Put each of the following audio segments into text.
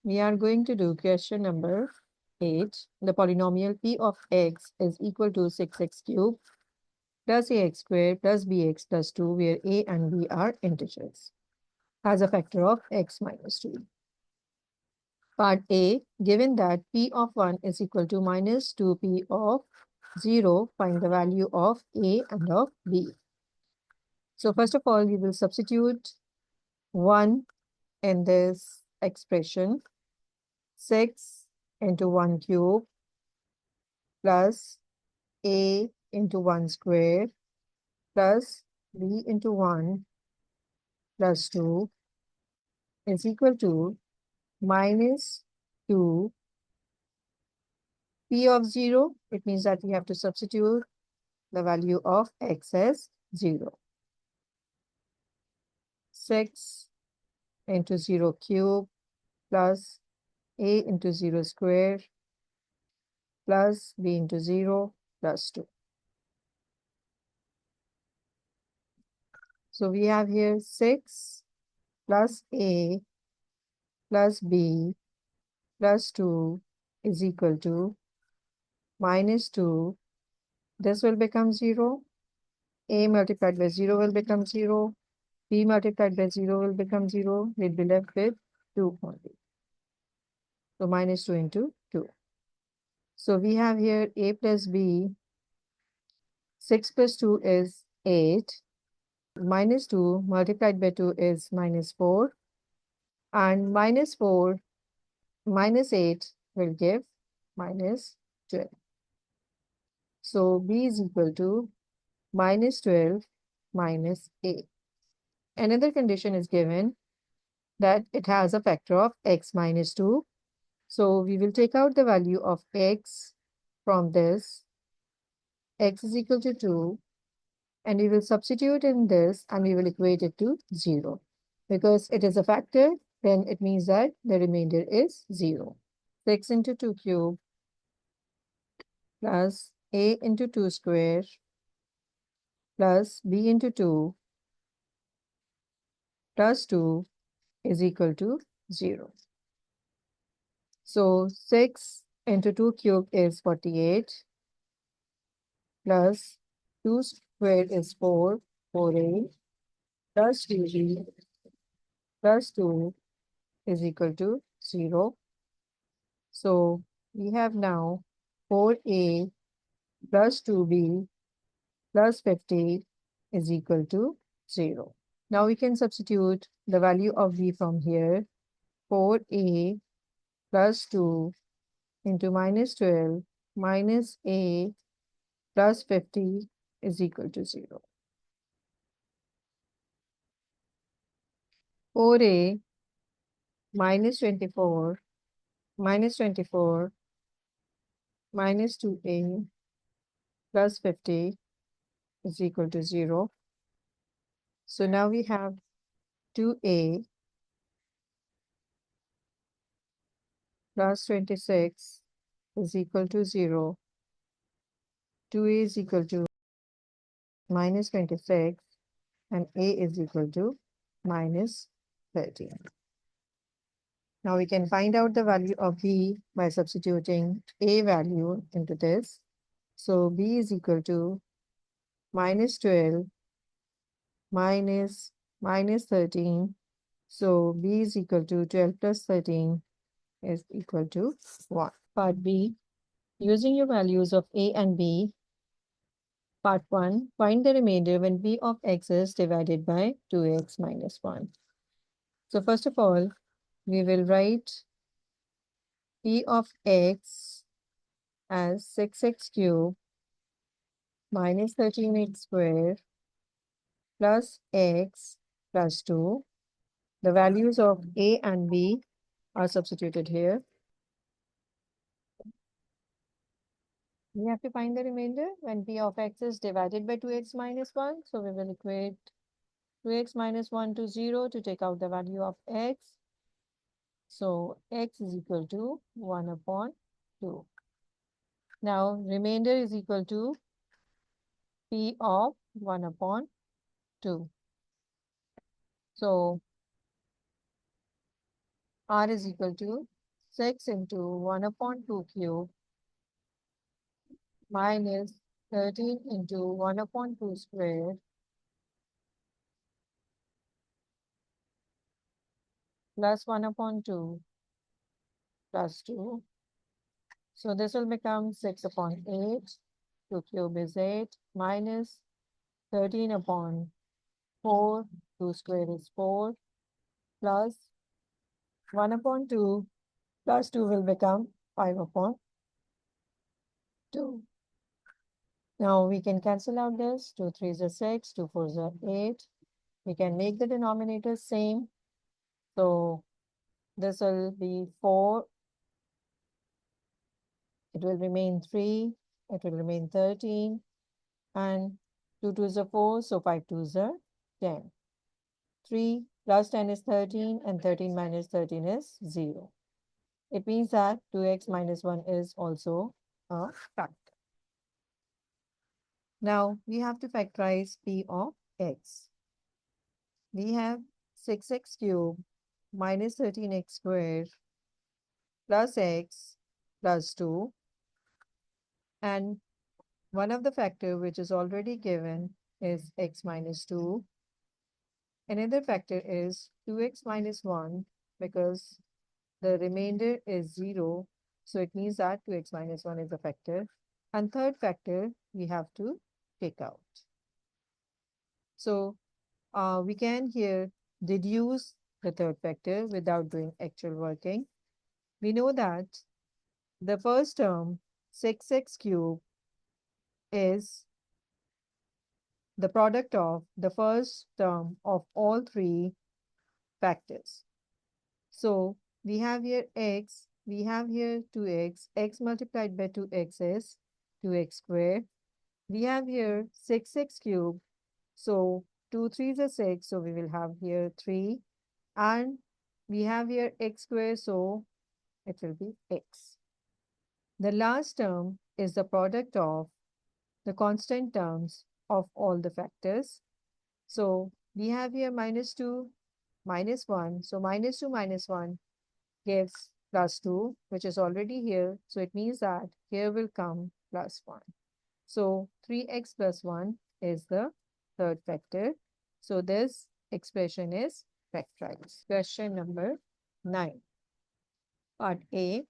We are going to do question number 8. The polynomial p of x is equal to 6x cubed plus ax squared plus bx plus 2, where a and b are integers, has a factor of x minus 2. Part A, given that p of 1 is equal to minus 2p of 0, find the value of a and of b. So first of all, we will substitute 1 in this expression. 6 into 1 cube plus a into 1 square plus b into 1 plus 2 is equal to minus 2 p of 0. It means that we have to substitute the value of x as 0. 6 into 0 cube plus a into 0 square plus b into 0 plus 2. So we have here 6 plus a plus b plus 2 is equal to minus 2. This will become 0. A multiplied by 0 will become 0. B multiplied by 0 will become 0. We'll be left with 2 only. So minus 2 into 2. So we have here a plus b. 6 plus 2 is 8. Minus 2 multiplied by 2 is minus 4. And minus 4 minus 8 will give minus 12. So b is equal to minus 12 minus a. Another condition is given that it has a factor of x minus 2. So we will take out the value of x from this. X is equal to 2. And we will substitute in this and we will equate it to 0. Because it is a factor, then it means that the remainder is 0. 6 into 2 cube plus a into 2 square plus b into 2 plus 2 is equal to 0. So 6 into 2 cube is 48 plus 2 squared is 4, 4a plus 2b plus 2 is equal to 0. So we have now 4a plus 2b plus 50 is equal to 0. Now we can substitute the value of b from here. 4a plus 2 into minus 12 minus a plus 50 is equal to 0. 4a minus 24 minus 24 minus 2a plus 50 is equal to 0. So now we have 2a plus 26 is equal to 0. 2a is equal to minus 26 and a is equal to minus 13. Now we can find out the value of b by substituting a value into this. So b is equal to minus 12 minus 13. So b is equal to 12 plus 13 is equal to 1. Part B, using your values of a and b. Part 1, find the remainder when b of x is divided by 2x minus 1. So first of all, we will write p of x as 6x cubed minus 13x squared plus x plus 2. The values of a and b are substituted here. We have to find the remainder when p of x is divided by 2x minus 1. So we will equate 2x minus 1 to 0 to take out the value of x. So x is equal to 1 upon 2. Now remainder is equal to p of 1 upon 2. So r is equal to 6 into 1 upon 2 cube minus 13 into 1 upon 2 square plus 1 upon 2 plus 2. So this will become 6 upon 8. 2 cube is 8 minus 13 upon 4. 2 square is 4 plus 1 upon 2 plus 2 will become 5 upon 2. Now we can cancel out this. 2 3s are 6, 2 4s are 8. We can make the denominator same. So this will be 4. It will remain 3. It will remain 13. And 2 2s are 4, so 5 2s are 10. 3 plus 10 is 13, and 13 minus 13 is 0. It means that 2x minus 1 is also a factor. Now we have to factorize p of x. We have 6x cubed minus 13x squared plus x plus 2. And one of the factor which is already given is x minus 2. Another factor is 2x minus 1 because the remainder is 0. So it means that 2x minus 1 is a factor. And third factor we have to take out. So we can here deduce the third factor without doing actual working. We know that the first term, 6x cubed, is the product of the first term of all three factors. So we have here x, we have here 2x, x multiplied by 2x is 2x squared. We have here 6x cubed, so 2 3s are 6, so we will have here 3. And we have here x squared, so it will be x. The last term is the product of the constant terms of all the factors. So we have here minus 2, minus 1. So minus 2 minus 1 gives plus 2, which is already here. So it means that here will come plus 1. So 3x plus 1 is the third factor. So this expression is factorized. Question number 9. Part A.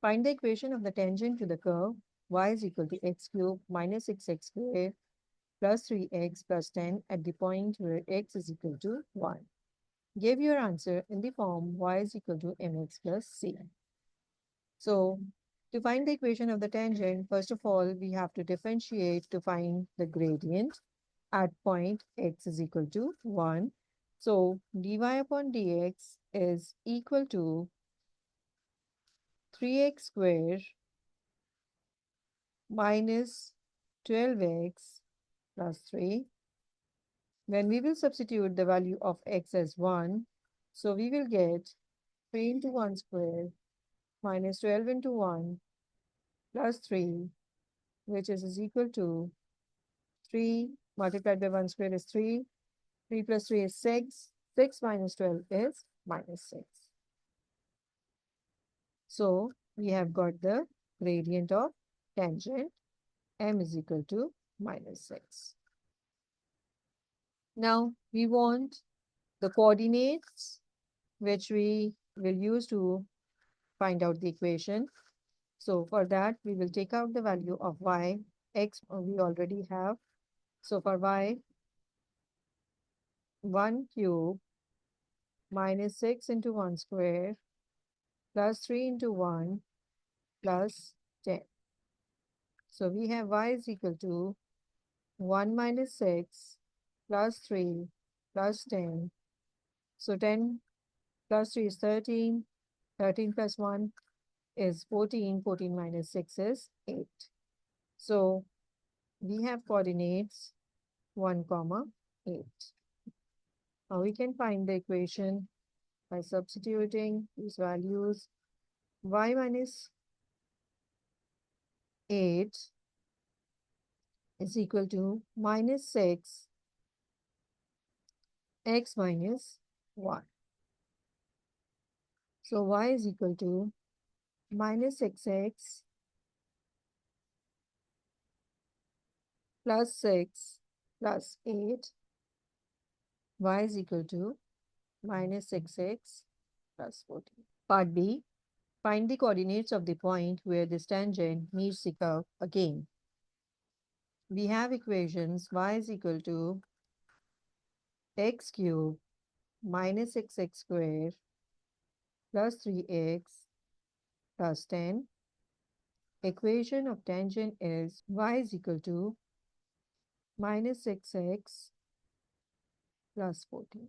Find the equation of the tangent to the curve y is equal to x cubed minus 6x squared plus 3x plus 10 at the point where x is equal to 1. Give your answer in the form y is equal to mx plus c. So to find the equation of the tangent, first of all, we have to differentiate to find the gradient at point x is equal to 1. So dy upon dx is equal to 3x squared minus 12x plus 3. When we will substitute the value of x as 1, so we will get 3 into 1 squared minus 12 into 1 plus 3, which is equal to 3 multiplied by 1 squared is 3. 3 plus 3 is 6. 6 minus 12 is minus 6. So we have got the gradient of tangent m is equal to minus 6. Now we want the coordinates which we will use to find out the equation. So for that, we will take out the value of y. X we already have. So for y, 1 cube minus 6 into 1 square plus 3 into 1 plus 10. So we have y is equal to 1 minus 6 plus 3 plus 10. So 10 plus 3 is 13. 13 plus 1 is 14. 14 minus 6 is 8. So we have coordinates 1, 8. Now we can find the equation by substituting these values. Y minus 8 is equal to minus 6 x minus 1. So y is equal to minus 6x plus 6 plus 8, y is equal to minus 6x plus 14. Part B, find the coordinates of the point where this tangent meets the curve again. We have equations y is equal to x cubed minus 6x squared plus 3x plus 10. Equation of tangent is y is equal to minus 6x plus 14.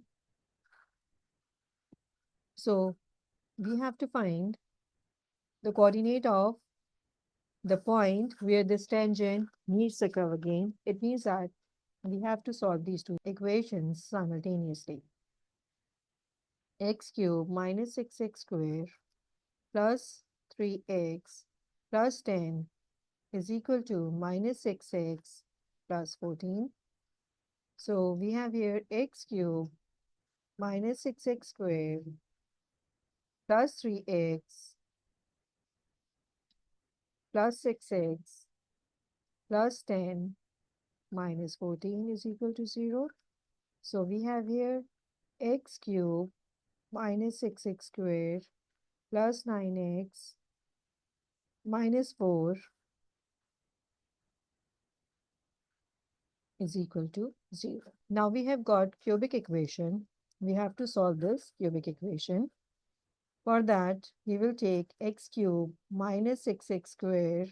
So we have to find the coordinate of the point where this tangent meets the curve again. It means that we have to solve these two equations simultaneously. X cubed minus 6x squared plus 3x plus 10 is equal to minus 6x plus 14. So we have here x cubed minus 6x squared plus 3x plus 6x plus 10 minus 14 is equal to 0. So we have here x cubed minus 6x squared plus 9x minus 4 is equal to 0. Now we have got cubic equation. We have to solve this cubic equation. For that, we will take x cubed minus 6x squared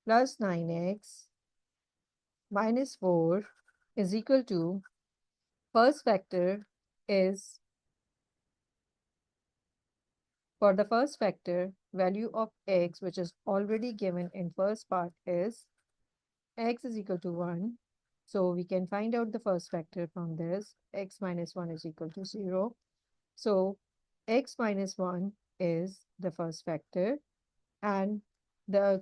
plus 9x minus 4 is equal to, first factor is, for the first factor, value of x, which is already given in first part, is x is equal to 1. So we can find out the first factor from this. X minus 1 is equal to 0. So x minus 1 is the first factor. And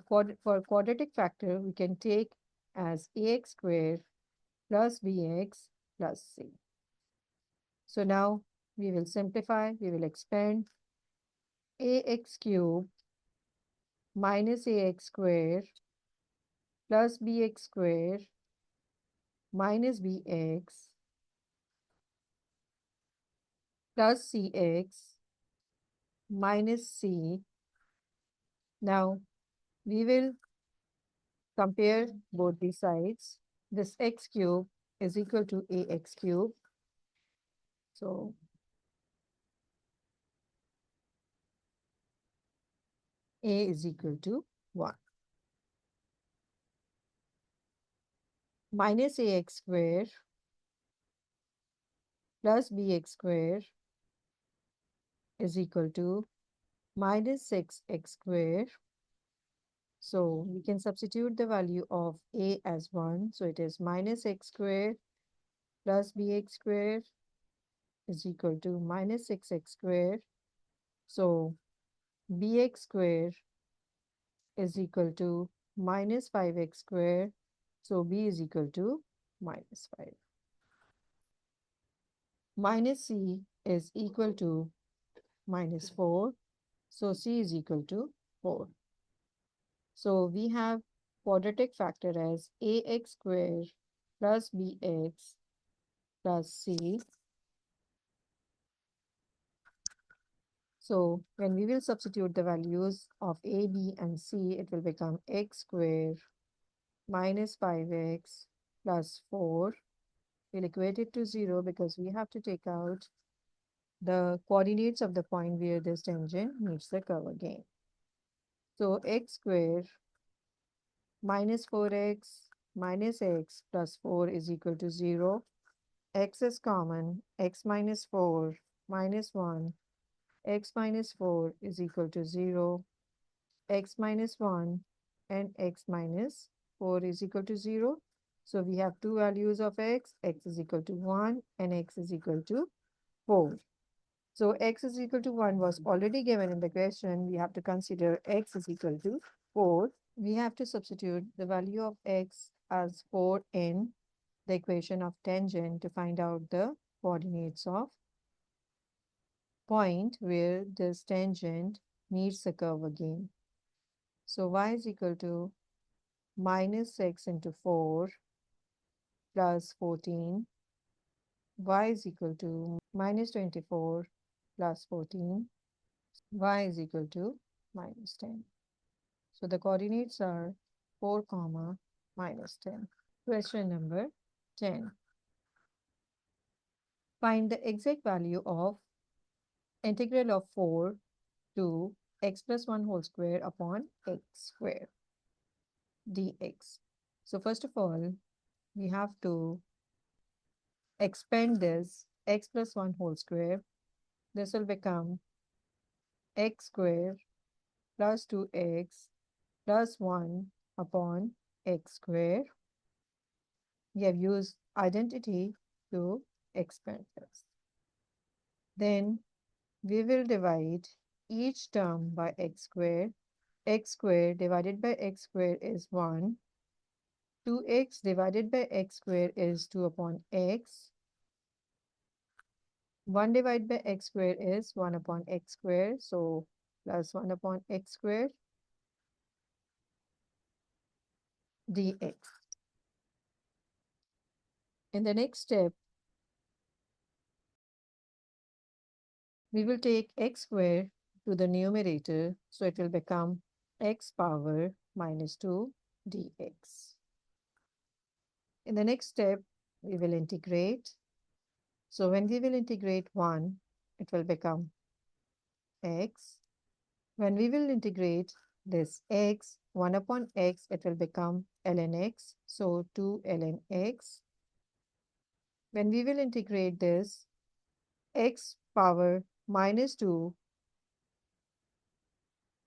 for quadratic factor, we can take as ax squared plus bx plus c. So now we will simplify, we will expand ax cubed minus ax squared plus bx squared minus bx plus cx minus c. Now we will compare both the sides. This x cubed is equal to ax cubed. So a is equal to 1. Minus ax squared plus bx squared is equal to minus 6x squared. So we can substitute the value of a as 1. So it is minus x squared plus bx squared is equal to minus 6x squared. So bx squared is equal to minus 5x squared. So b is equal to minus 5. Minus c is equal to minus 4. So c is equal to 4. So we have quadratic factor as ax squared plus bx plus c. So when we will substitute the values of a, b, and c, it will become x squared minus 5x plus 4. We'll equate it to 0 because we have to take out the coordinates of the point where this tangent meets the curve again. So x squared minus 4x minus x plus 4 is equal to 0. X is common. X minus 4 minus 1. X minus 4 is equal to 0. X minus 1 and x minus 4 is equal to 0. So we have two values of x. X is equal to 1 and x is equal to 4. So x is equal to 1 was already given in the question. We have to consider x is equal to 4. We have to substitute the value of x as 4 in the equation of tangent to find out the coordinates of point where this tangent meets the curve again. So y is equal to minus 6 into 4 plus 14. Y is equal to minus 24 plus 14. Y is equal to minus 10. So the coordinates are 4, comma, minus 10. Question number 10. Find the exact value of integral of 4 to x plus 1 whole square upon x square dx. So first of all, we have to expand this x plus 1 whole square. This will become x square plus 2x plus 1 upon x square. We have used identity to expand this. Then we will divide each term by x square. X square divided by x square is 1. 2x divided by x square is 2 upon x. 1 divided by x square is 1 upon x square. So plus 1 upon x square dx. In the next step, we will take x square to the numerator. So it will become x power minus 2 dx. In the next step, we will integrate. So when we will integrate 1, it will become x. When we will integrate this x, 1 upon x, it will become ln x. So 2 ln x. When we will integrate this x power minus 2,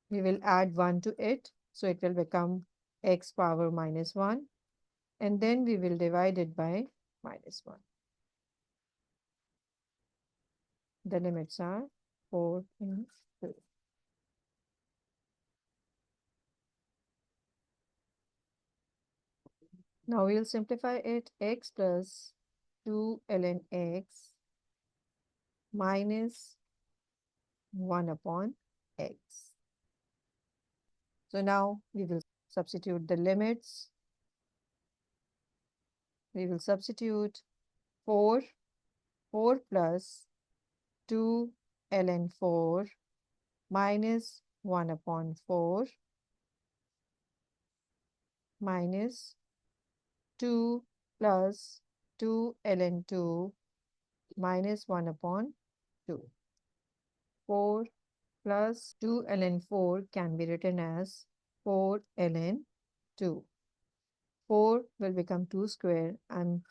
we will add 1 to it. So it will become x power minus 1. And then we will divide it by minus 1. The limits are 4 and 2. Now we'll simplify it. X plus 2 ln x minus 1 upon x. So now we will substitute the limits. We will substitute 4 plus 2 ln 4 minus 1 upon 4 minus 2 plus 2 ln 2 minus 1 upon 2. 4 plus 2 ln 4 can be written as 4 ln 2. 4 will become 2 square and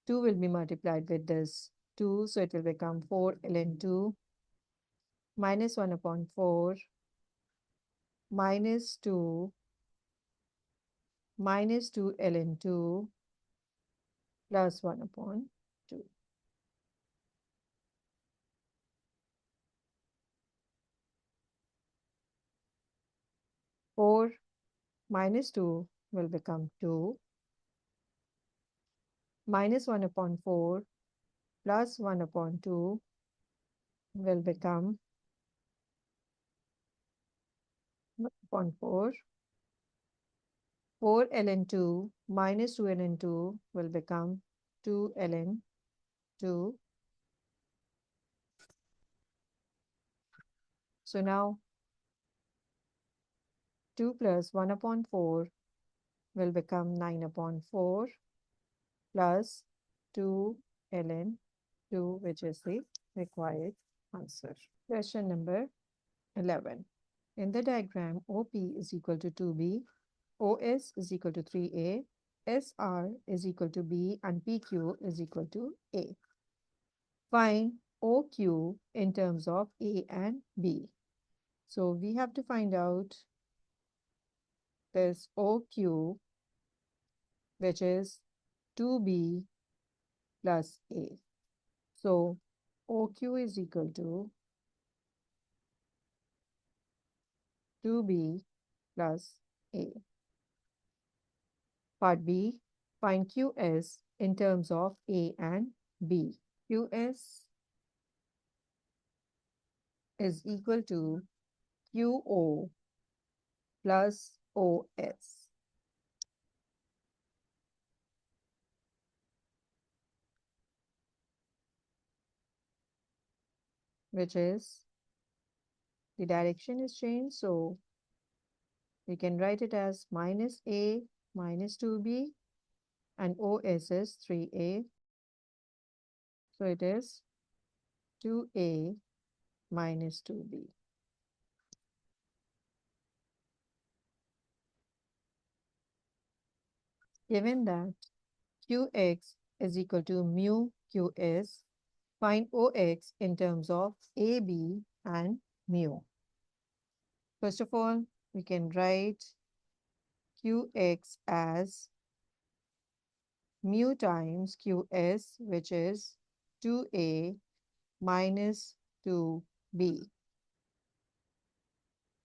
2 will be multiplied with this 2. So it will become 4 ln 2 minus 1 upon 4 minus 2 ln 2 plus 1 upon 2. Four minus 2 will become 2. Minus 1 upon 4 plus 1 upon 2 will become 1 upon 4. 4 ln 2 minus 2 ln 2 will become 2 ln 2. So now 2 plus 1 upon 4 will become 9 upon 4 plus 2 ln 2, which is the required answer. Question number 11. In the diagram, OP is equal to 2B, OS is equal to 3A, SR is equal to B, and PQ is equal to A. Find OQ in terms of A and B. So we have to find out this OQ, which is 2B plus A. So OQ is equal to 2B plus A. Part B, find QS in terms of A and B. QS is equal to QO plus OS. Which is, the direction is changed, so we can write it as minus A minus 2B, and OS is 3A. So it is 2A minus 2B. Given that Qx is equal to mu Qs, find Ox in terms of AB and mu. First of all, we can write Qx as mu times Qs, which is 2A minus 2B.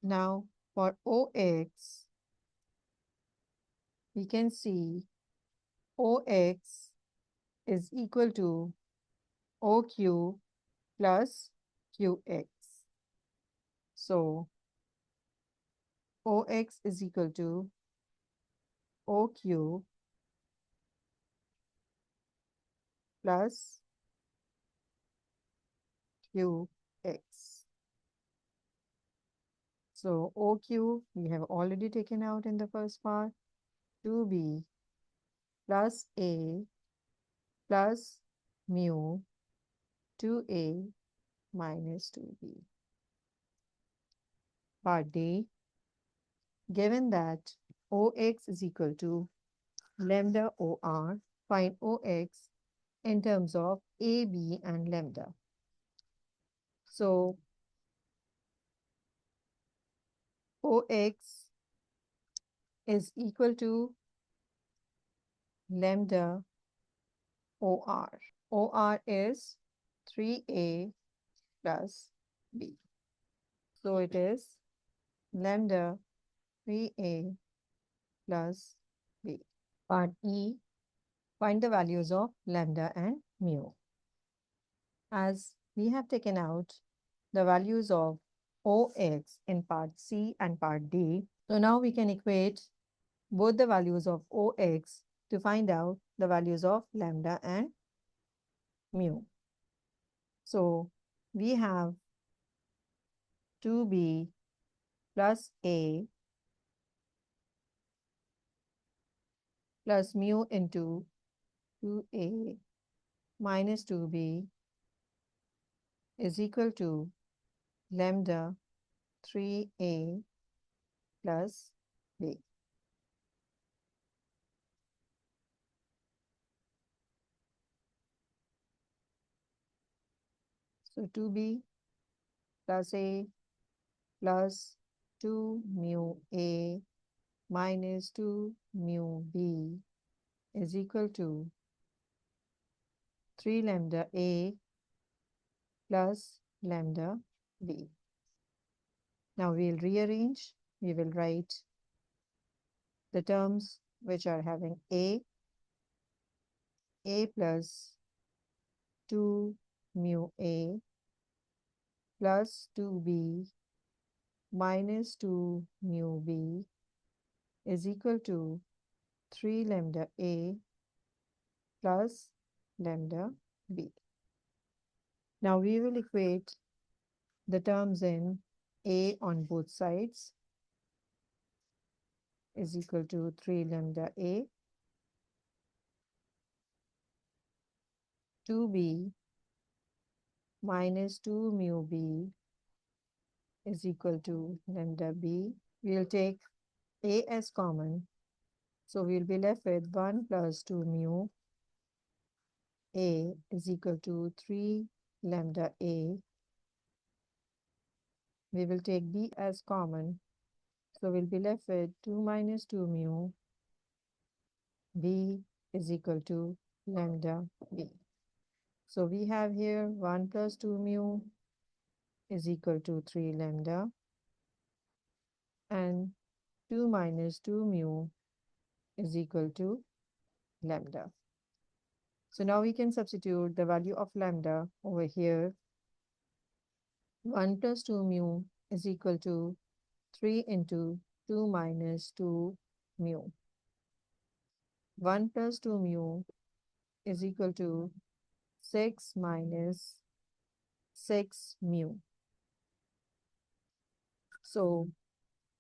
Now, for Ox, we can see Ox is equal to OQ plus QX. So, OX is equal to OQ plus QX. So, OQ we have already taken out in the first part, 2B plus A plus mu 2A minus 2B. Part D, given that OX is equal to lambda OR, find OX in terms of AB and lambda. So, OX is equal to lambda OR. OR is 3A plus B. So it is lambda 3A plus B. Part E, find the values of lambda and mu. As we have taken out the values of OX in part C and part D, so now we can equate both the values of OX to find out the values of lambda and mu. So we have 2B plus A plus mu into 2A minus 2B is equal to lambda 3A plus B. So 2B plus A plus 2 mu A minus 2 mu B is equal to 3 lambda A plus lambda B. Now we'll rearrange. We will write the terms which are having A plus 2 mu A plus 2B minus 2 mu B is equal to 3 lambda A plus lambda B. Now we will equate the terms in A on both sides is equal to 3 lambda A, 2B minus 2 mu B is equal to lambda B. We'll take A as common, so we'll be left with 1 plus 2 mu A is equal to 3 lambda A. We will take B as common, so we'll be left with 2 minus 2 mu B is equal to lambda B. So we have here 1 plus 2 mu is equal to 3 lambda, and 2 minus 2 mu is equal to lambda. So now we can substitute the value of lambda over here. 1 plus 2 mu is equal to 3 into 2 minus 2 mu. 1 plus 2 mu is equal to 6 minus 6 mu. So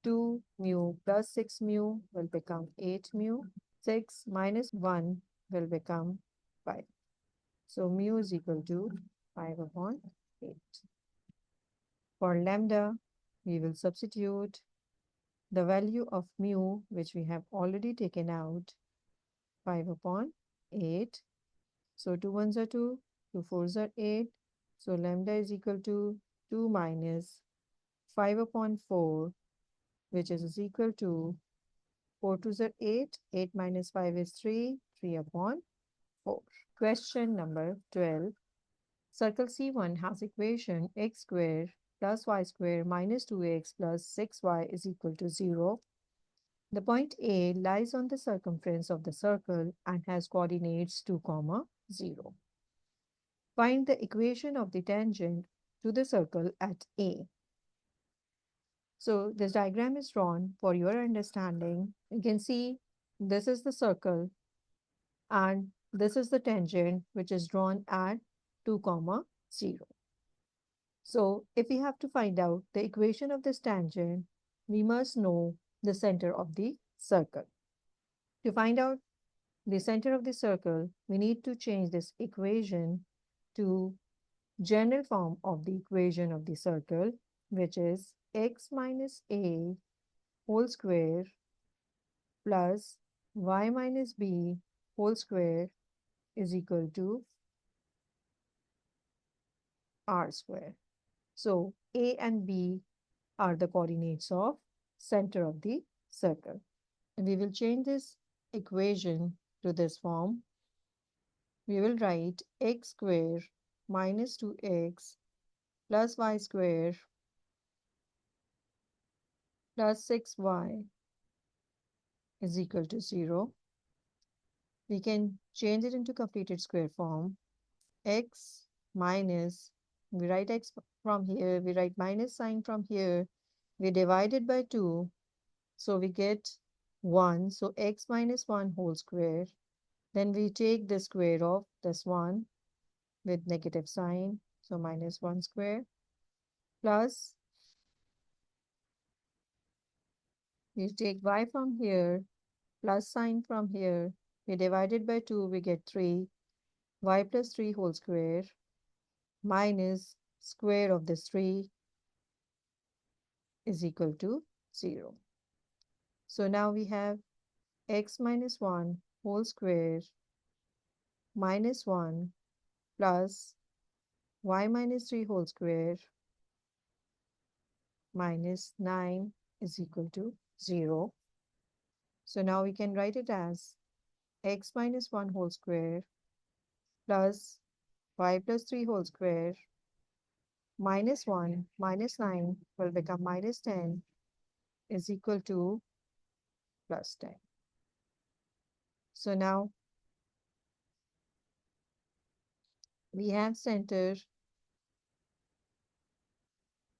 2 mu plus 6 mu will become 8 mu. 6 minus 1 will become 5. So mu is equal to 5 upon 8. For lambda, we will substitute the value of mu, which we have already taken out, 5 upon 8. So 2 ones are 2, 2 fours are 8. So lambda is equal to 2 minus 5 upon 4, which is equal to 4 twos are 8. 8 minus 5 is 3, 3 upon 4. Question number 12. Circle C1 has equation x square plus y square minus 2x plus 6y is equal to 0. The point A lies on the circumference of the circle and has coordinates 2, 0. Find the equation of the tangent to the circle at A. So this diagram is drawn for your understanding. You can see this is the circle and this is the tangent which is drawn at 2, 0. So if we have to find out the equation of this tangent, we must know the center of the circle. To find out the center of the circle, we need to change this equation to general form of the equation of the circle, which is x minus a whole square plus y minus b whole square is equal to r square. So a and b are the coordinates of center of the circle. And we will change this equation to this form. We will write x square minus 2x plus y square plus 6y is equal to 0. We can change it into completed square form. X minus, we write x from here, we write minus sign from here, we divide it by 2, so we get 1. So x minus 1 whole square. Then we take the square of this 1 with negative sign, so minus 1 square, plus we take y from here, plus sign from here, we divide it by 2, we get 3, y plus 3 whole square, minus square of this 3 is equal to 0. So now we have x minus 1 whole square minus 1 plus y minus 3 whole square minus 9 is equal to 0. So now we can write it as x minus 1 whole square plus y plus 3 whole square minus 1 minus 9 will become minus 10 is equal to plus 10. So now we have center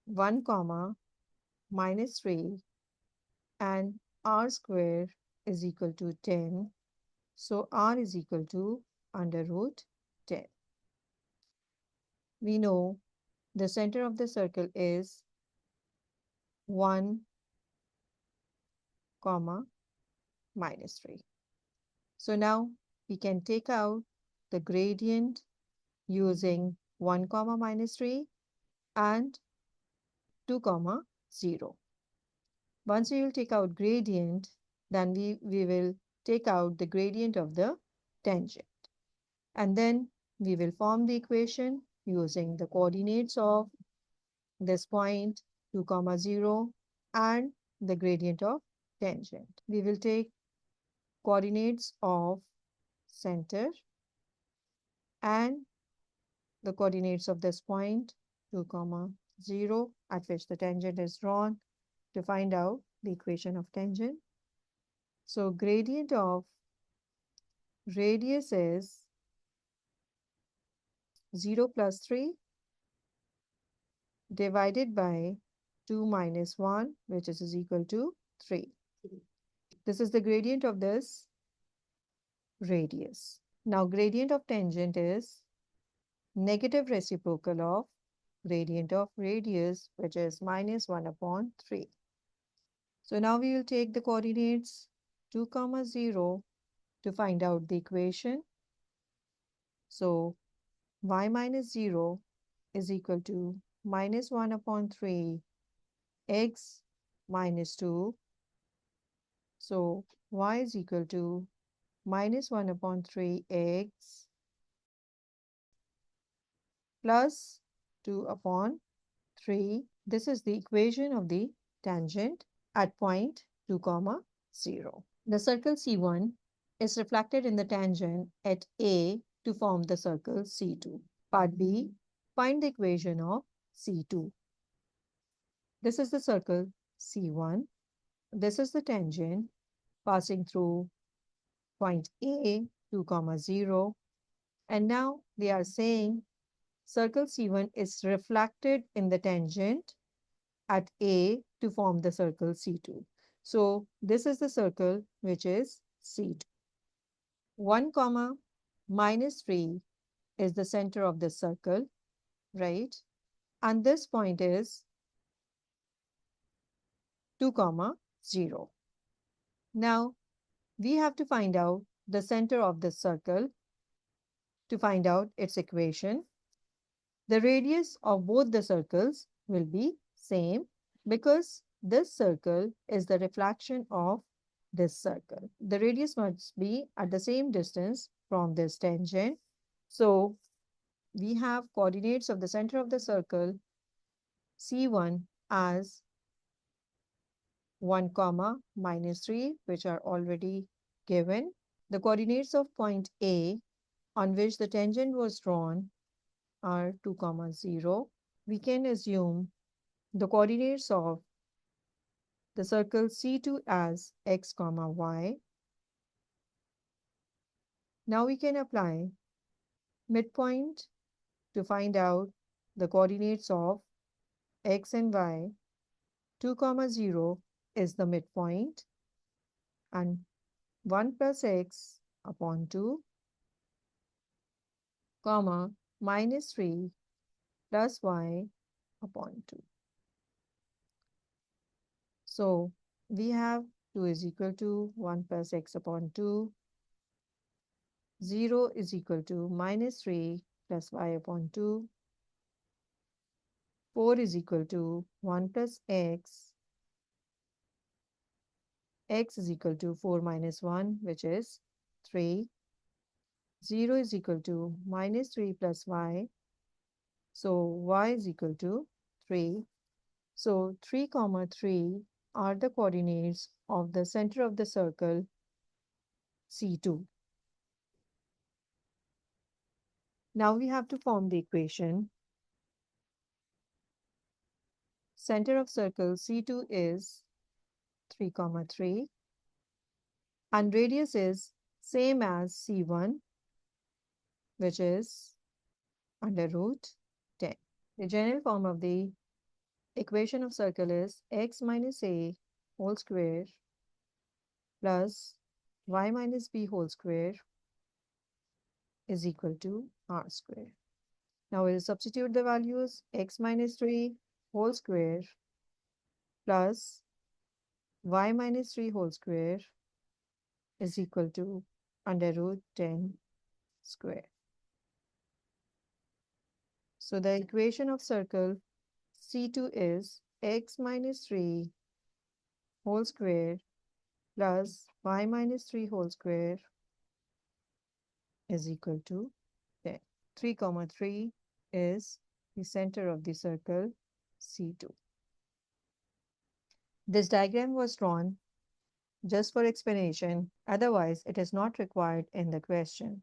1 comma minus 3 and r square is equal to 10. So r is equal to under root 10. We know the center of the circle is 1 comma minus 3. So now we can take out the gradient using 1 comma minus 3 and 2 comma 0. Once we will take out gradient, then we will take out the gradient of the tangent. And then we will form the equation using the coordinates of this point 2 comma 0 and the gradient of tangent. We will take coordinates of center and the coordinates of this point 2 comma 0 at which the tangent is drawn to find out the equation of tangent. So gradient of radius is 0 plus 3 divided by 2 minus 1, which is equal to 3. This is the gradient of this radius. Now, gradient of tangent is negative reciprocal of gradient of radius, which is minus 1 upon 3. So now we will take the coordinates 2, 0 to find out the equation. So y minus 0 is equal to minus 1 upon 3 x minus 2. So y is equal to minus 1 upon 3 x plus 2 upon 3. This is the equation of the tangent at point 2, 0. The circle C1 is reflected in the tangent at A to form the circle C2. Part B, find the equation of C2. This is the circle C1. This is the tangent passing through point A 2, 0. And now they are saying circle C1 is reflected in the tangent at A to form the circle C2. So this is the circle which is C2. 1, minus 3 is the center of the circle, right? And this point is 2, 0. Now we have to find out the center of the circle to find out its equation. The radius of both the circles will be same because this circle is the reflection of this circle. The radius must be at the same distance from this tangent. So we have coordinates of the center of the circle C1 as 1, minus 3, which are already given. The coordinates of point A on which the tangent was drawn are 2, 0. We can assume the coordinates of the circle C2 as x, y. Now we can apply midpoint to find out the coordinates of x and y. 2, 0 is the midpoint and 1 plus x upon 2, minus 3 plus y upon 2. So we have 2 is equal to 1 plus x upon 2. 0 is equal to minus 3 plus y upon 2. 4 is equal to 1 plus x. X is equal to 4 minus 1, which is 3. 0 is equal to minus 3 plus y. So y is equal to 3. So 3, 3 are the coordinates of the center of the circle C2. Now we have to form the equation. Center of circle C2 is 3, 3 and radius is same as C1, which is under root 10. The general form of the equation of circle is x minus a whole square plus y minus b whole square is equal to r square. Now we'll substitute the values. X minus 3 whole square plus y minus 3 whole square is equal to under root 10 square. So the equation of circle C2 is x minus 3 whole square plus y minus 3 whole square is equal to 10. 3, 3 is the center of the circle C2. This diagram was drawn just for explanation, otherwise it is not required in the question.